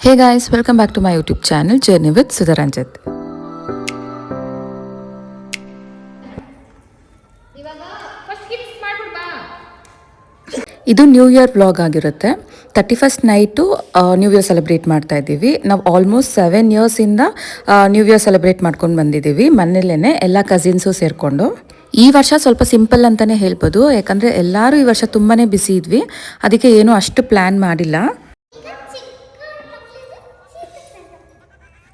Hey guys, welcome back to my YouTube channel Journey with Sudharanjit. ಇದು new year vlog ಆಗಿರುತ್ತೆ. 31st night new year celebrate ಮಾಡ್ತಾ ಇದ್ದೀವಿ. ನಾವು almost 7 ಇಯರ್ಸಿಂದ new year celebrate ಮಾಡ್ಕೊಂಡು ಬಂದಿದ್ದೀವಿ ಮನೇಲೇ ಎಲ್ಲ ಕಸಿನ್ಸು ಸೇರಿಕೊಂಡು. ಈ ವರ್ಷ ಸ್ವಲ್ಪ ಸಿಂಪಲ್ ಅಂತಲೇ ಹೇಳ್ಬೋದು, ಯಾಕಂದರೆ ಎಲ್ಲರೂ ಈ ವರ್ಷ ತುಂಬಾ ಬಿಸಿ ಇದ್ವಿ, ಅದಕ್ಕೆ ಏನೂ ಅಷ್ಟು ಪ್ಲ್ಯಾನ್ ಮಾಡಿಲ್ಲ.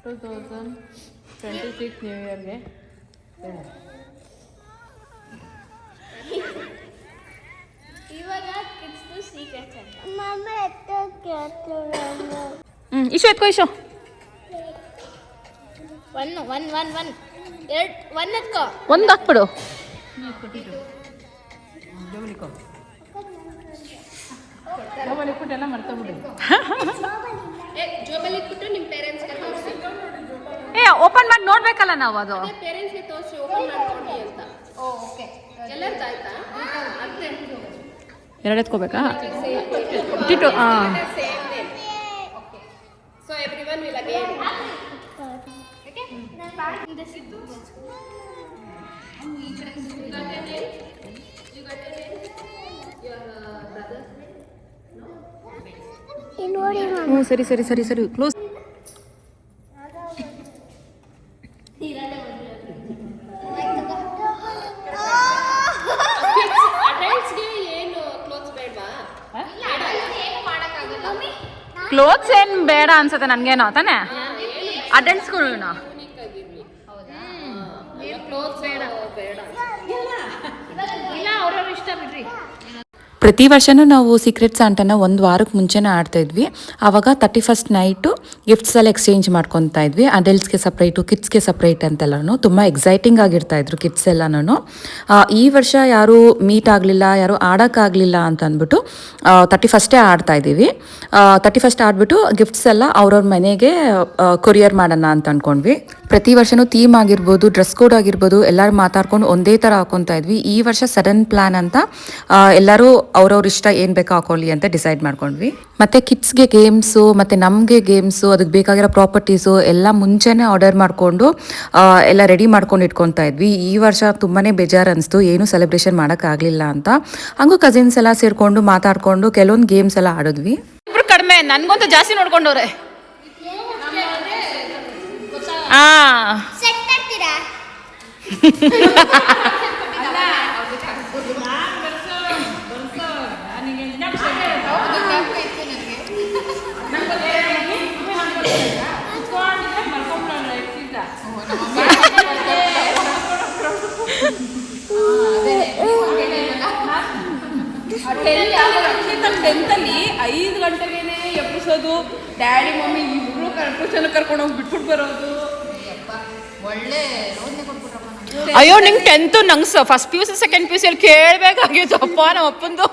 2026 ನ್ಯೂ ಇಯರ್ಗೆ ಇಶು ಎತ್ಕೋ ಇಶು ಒಂದು ಹಾಕ್ಬಿಡು. ಎಲ್ಲ ಮರ್ತೋಗ್ಬಿಡು. ಏ ಓಪನ್ ಮಾಡಿ ನೋಡ್ಬೇಕಲ್ಲ ನಾವು, ಅದು ಎರಡು ಎತ್ಕೋಬೇಕಾ? ಟಿಟು ಹಾಂ. ಸರಿ ಸರಿ ಸರಿ ಸರಿ ಕ್ಲೋಸ್. ಕ್ಲೋತ್ಸ್ ಏನು ಬೇಡ ಅನ್ಸುತ್ತೆ ನನಗೇನೋ ತಾನೆ, ಅಡಲ್ಟ್ಸ್ಗಳು ಇಷ್ಟ ಬಿಡ್ರಿ. ಪ್ರತಿ ವರ್ಷವೂ ನಾವು ಸೀಕ್ರೆಟ್ ಸ್ಯಾಂಟನ ಒಂದು ವಾರಕ್ಕೆ ಮುಂಚೆನೇ ಆಡ್ತಾ ಇದ್ವಿ. ಆವಾಗ 31st ನೈಟು ಗಿಫ್ಟ್ಸ್ ಎಲ್ಲ ಎಕ್ಸ್ಚೇಂಜ್ ಮಾಡ್ಕೊತಾ ಇದ್ವಿ. ಅಡಲ್ಟ್ಸ್ಗೆ ಸಪ್ರೇಟು, ಕಿಡ್ಸ್ಗೆ ಸಪ್ರೇಟ್ ಅಂತೆಲ್ಲನೂ ತುಂಬ ಎಕ್ಸೈಟಿಂಗ್ ಆಗಿರ್ತಾಯಿದ್ರು ಕಿಡ್ಸ್ ಎಲ್ಲನೂ. ಈ ವರ್ಷ ಯಾರೂ ಮೀಟ್ ಆಗಲಿಲ್ಲ, ಯಾರೂ ಆಡೋಕ್ಕಾಗಲಿಲ್ಲ ಅಂತ ಅಂದ್ಬಿಟ್ಟು 31st ಆಡ್ತಾ ಇದ್ದೀವಿ. 31st ಆಡ್ಬಿಟ್ಟು ಗಿಫ್ಟ್ಸ್ ಎಲ್ಲ ಅವ್ರವ್ರ ಮನೆಗೆ ಕೊರಿಯರ್ ಮಾಡೋಣ ಅಂತ ಅಂದ್ಕೊಂಡ್ವಿ. ಪ್ರತಿ ವರ್ಷವೂ ಥೀಮ್ ಆಗಿರ್ಬೋದು, ಡ್ರೆಸ್ ಕೋಡ್ ಆಗಿರ್ಬೋದು, ಎಲ್ಲರೂ ಮಾತಾಡ್ಕೊಂಡು ಒಂದೇ ಥರ ಹಾಕೊತಾ ಇದ್ವಿ. ಈ ವರ್ಷ ಸಡನ್ ಪ್ಲ್ಯಾನ್ ಅಂತ ಎಲ್ಲರೂ ಅವ್ರವ್ರ ಇಷ್ಟ ಏನು ಬೇಕೋ ಹಾಕೊಳ್ಳಿ ಅಂತ ಡಿಸೈಡ್ ಮಾಡ್ಕೊಂಡ್ವಿ. ಮತ್ತು ಕಿಡ್ಸ್ಗೆ ಗೇಮ್ಸು ಮತ್ತು ನಮಗೆ ಗೇಮ್ಸು, ಅದಕ್ಕೆ ಬೇಕಾಗಿರೋ ಪ್ರಾಪರ್ಟೀಸು ಎಲ್ಲ ಮುಂಚೆನೇ ಆರ್ಡರ್ ಮಾಡಿಕೊಂಡು ಎಲ್ಲ ರೆಡಿ ಮಾಡ್ಕೊಂಡು ಇಟ್ಕೊತಾ ಇದ್ವಿ. ಈ ವರ್ಷ ತುಂಬಾ ಬೇಜಾರು ಅನಿಸ್ತು, ಏನೂ ಸೆಲೆಬ್ರೇಷನ್ ಮಾಡೋಕ್ಕಾಗಲಿಲ್ಲ ಅಂತ. ಹಂಗೂ ಕಸಿನ್ಸ್ ಎಲ್ಲ ಸೇರಿಕೊಂಡು ಮಾತಾಡಿಕೊಂಡು ಕೆಲವೊಂದು ಗೇಮ್ಸ್ ಎಲ್ಲ ಆಡಿದ್ವಿ. ಇಬ್ರು ಕಡಿಮೆ, ನನಗಂತೂ ಜಾಸ್ತಿ ನೋಡ್ಕೊಂಡವ್ರೆ. ಟೆಂತಲ್ಲಿ 5 ಗಂಟೆಗೆ ಎಬ್ಬಿಸೋದು, ಡ್ಯಾಡಿ ಮಮ್ಮಿ ಇಬ್ರು ಟ್ಯೂಷನ್ ಕರ್ಕೊಂಡು ಹೋಗಿ ಬಿಟ್ಬಿಟ್ಟು ಬರೋದು. ಅಯ್ಯೋ ನಿಂಗೆ 10th, ನಂಗೆ ಫಸ್ಟ್ PUC ಸೆಕೆಂಡ್ PUC ಅಲ್ಲಿ ಕೇಳಬೇಕಾಗಿತ್ತಪ್ಪ ನಮ್ಮ ಅಪ್ಪಂದು.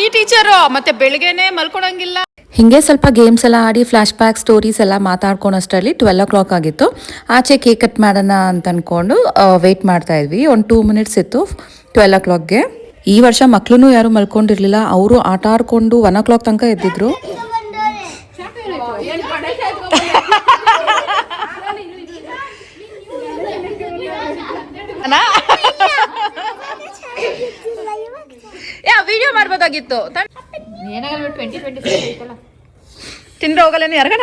ಈ ಟೀಚರು ಮತ್ತೆ ಬೆಳಗ್ಗೆನೆ ಮಲ್ಕೊಳಂಗಿಲ್ಲ. ಹೀಗೆ ಸ್ವಲ್ಪ ಗೇಮ್ಸ್ ಎಲ್ಲ ಆಡಿ ಫ್ಲ್ಯಾಶ್ ಬ್ಯಾಕ್ ಸ್ಟೋರೀಸ್ ಎಲ್ಲ ಮಾತಾಡ್ಕೊಳಷ್ಟರಲ್ಲಿ 12 o'clock ಆಗಿತ್ತು. ಆಚೆ ಕೇಕ್ ಕಟ್ ಮಾಡೋಣ ಅಂತ ಅಂದ್ಕೊಂಡು ವೆಯ್ಟ್ ಮಾಡ್ತಾ ಇದ್ವಿ. ಒಂದು 2 minutes ಇತ್ತು 12 o'clockಗೆ. ಈ ವರ್ಷ ಮಕ್ಕಳು ಯಾರೂ ಮಲ್ಕೊಂಡಿರಲಿಲ್ಲ, ಅವರು ಆಟ ಆಡ್ಕೊಂಡು 1 o'clock ತನಕ ಎದ್ದಿದ್ರು. ವಿಡಿಯೋ ಮಾಡ್ಬೋದಾಗಿತ್ತು. ತಿಂದ್ರೆ ಹೋಗಲ್ಲ ಯಾರ್ಗಣ.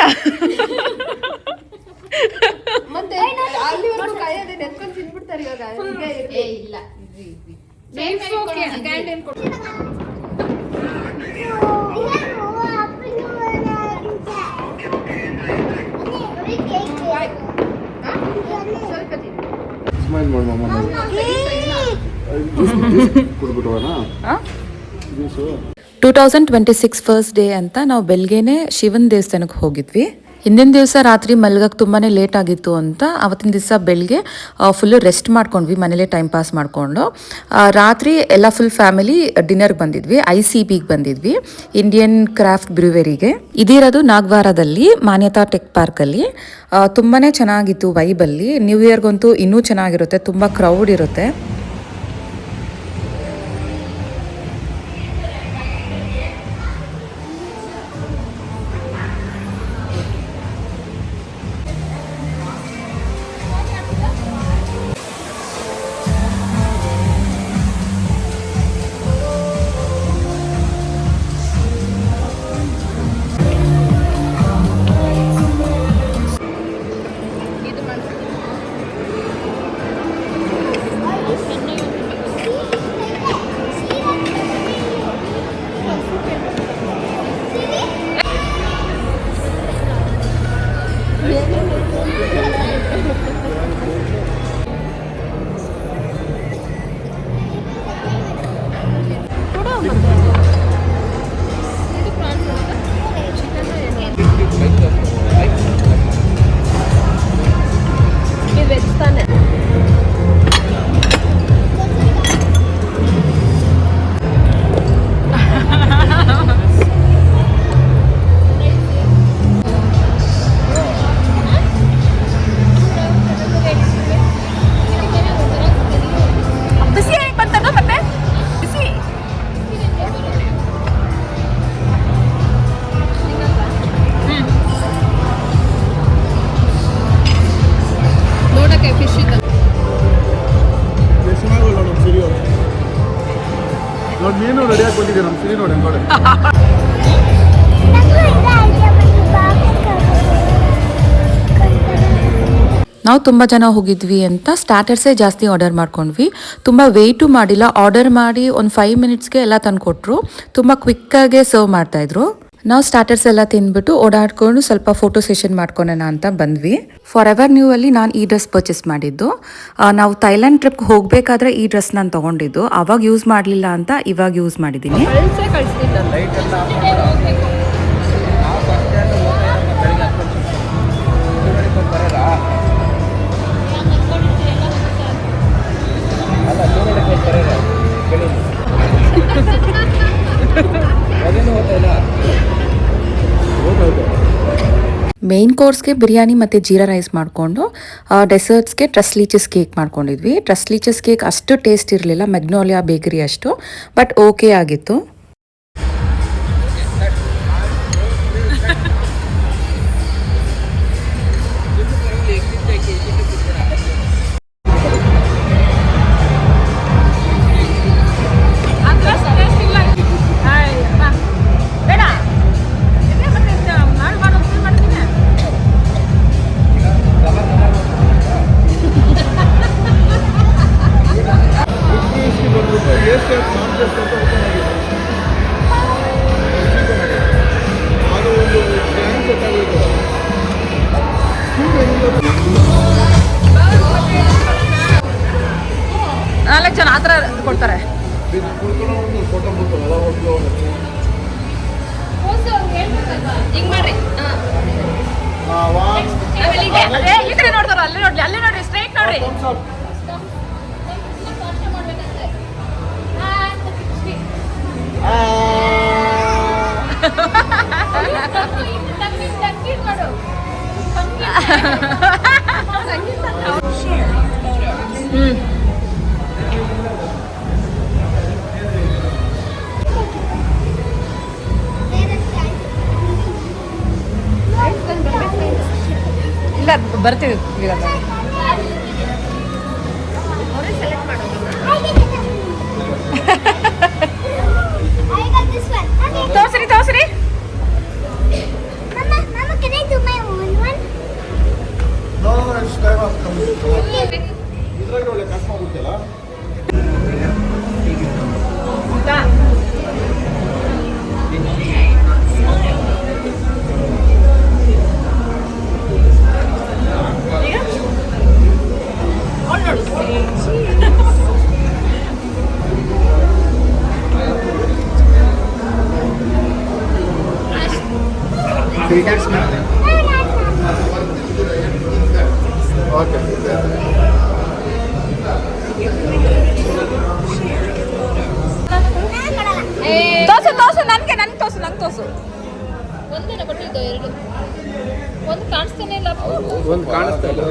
ಸ್ಮೈಲ್ ಮಾಡು ಮಮ್ಮ. 2026 ಫಸ್ಟ್ ಡೇ ಅಂತ ನಾವು ಬೆಳಗ್ಗೆನೆ ಶಿವನ ದೇವಸ್ಥಾನಕ್ಕೆ ಹೋಗಿದ್ವಿ. ಹಿಂದಿನ ದಿವಸ ರಾತ್ರಿ ಮಲ್ಗಕ್ಕೆ ತುಂಬಾ ಲೇಟ್ ಆಗಿತ್ತು ಅಂತ ಅವತ್ತಿನ ದಿವಸ ಬೆಳಗ್ಗೆ ಫುಲ್ಲು ರೆಸ್ಟ್ ಮಾಡ್ಕೊಂಡ್ವಿ, ಮನೇಲೇ ಟೈಮ್ ಪಾಸ್ ಮಾಡಿಕೊಂಡು. ರಾತ್ರಿ ಎಲ್ಲ ಫುಲ್ ಫ್ಯಾಮಿಲಿ ಡಿನ್ನರ್ಗೆ ಬಂದಿದ್ವಿ. ICBಗೆ ಬಂದಿದ್ವಿ, ಇಂಡಿಯನ್ ಕ್ರಾಫ್ಟ್ ಬ್ರೂವೆರಿಗೆ. ಇದಿರೋದು ನಾಗವಾರದಲ್ಲಿ ಮಾನ್ಯತಾ ಟೆಕ್ ಪಾರ್ಕಲ್ಲಿ. ತುಂಬಾ ಚೆನ್ನಾಗಿತ್ತು ವೈಬಲ್ಲಿ. ನ್ಯೂ ಇಯರ್ಗಂತೂ ಇನ್ನೂ ಚೆನ್ನಾಗಿರುತ್ತೆ, ತುಂಬ ಕ್ರೌಡ್ ಇರುತ್ತೆ. ನಾವು ತುಂಬ ಜನ ಹೋಗಿದ್ವಿ ಅಂತ ಸ್ಟಾರ್ಟರ್ಸೇ ಜಾಸ್ತಿ ಆರ್ಡರ್ ಮಾಡ್ಕೊಂಡ್ವಿ. ತುಂಬ ವೆಯ್ಟು ಮಾಡಿಲ್ಲ, ಆರ್ಡರ್ ಮಾಡಿ ಒಂದು 5 ಮಿನಿಟ್ಸ್ಗೆ ಎಲ್ಲ ತಂದುಕೊಟ್ರು. ತುಂಬ ಕ್ವಿಕ್ಕಾಗೆ ಸರ್ವ್ ಮಾಡ್ತಾಯಿದ್ರು. ನಾವು ಸ್ಟಾರ್ಟರ್ಸ್ ಎಲ್ಲ ತಿಂದ್ಬಿಟ್ಟು ಓಡಾಡ್ಕೊಂಡು ಸ್ವಲ್ಪ ಫೋಟೋ ಸೆಷನ್ ಮಾಡ್ಕೊಳೋಣ ಅಂತ ಬಂದ್ವಿ. ಫಾರ್ ಎವರ್ ನ್ಯೂ ಅಲ್ಲಿ ನಾನು ಈ ಡ್ರೆಸ್ ಪರ್ಚೇಸ್ ಮಾಡಿದ್ದು. ನಾವು ಥೈಲ್ಯಾಂಡ್ ಟ್ರಿಪ್ಗೆ ಹೋಗಬೇಕಾದ್ರೆ ಈ ಡ್ರೆಸ್ ನಾನು ತೊಗೊಂಡಿದ್ದು. ಆವಾಗ ಯೂಸ್ ಮಾಡಲಿಲ್ಲ ಅಂತ ಇವಾಗ ಯೂಸ್ ಮಾಡಿದ್ದೀನಿ. ಮೇನ್ ಕೋರ್ಸ್ಗೆ ಬಿರಿಯಾನಿ ಮತ್ತು ಜೀರಾ ರೈಸ್ ಮಾಡಿಕೊಂಡು ಡೆಸರ್ಟ್ಸ್ಗೆ ಟ್ರಸ್ಲೀಚಸ್ ಕೇಕ್ ಮಾಡ್ಕೊಂಡಿದ್ವಿ. ಟ್ರಸ್ಲೀಚಸ್ ಕೇಕ್ ಅಷ್ಟು ಟೇಸ್ಟ್ ಇರಲಿಲ್ಲ, ಮೆಗ್ನೋಲಿಯಾ ಬೇಕರಿ ಅಷ್ಟು, ಬಟ್ ಓಕೆ ಆಗಿತ್ತು. ನಾಲ್ಕು ಜನ ಆ ಥರ ಕೊಡ್ತಾರೆ. ಹಿಂಗ್ ಮಾಡ್ರಿ. ಈ ಕಡೆ ನೋಡ್ತಾರ, ಅಲ್ಲೇ ನೋಡ್ಲಿ, ಅಲ್ಲೇ ನೋಡ್ರಿ, ಸ್ಟ್ರೈಟ್ ನೋಡ್ರಿ. ಇಲ್ಲ ಬರ್ತೀವಿ. ತೋರ್ಸ್ರಿ ತೋರ್ಸ್ರಿ. ತೋರ್ಸು ತೋರ್ಸು, ನನ್ಗೆ ತೋರ್ಸು, ನಂಗೆ ತೋರ್ಸು. ಒಂದೇನ ಕೊಟ್ಟಿದ್ದು? ಎರಡು. ಒಂದು ಕಾಣಿಸ್ತಾನೆ ಇಲ್ಲ. ಒಂದು ಕಾಣಿಸ್ತಾ ಇಲ್ಲ.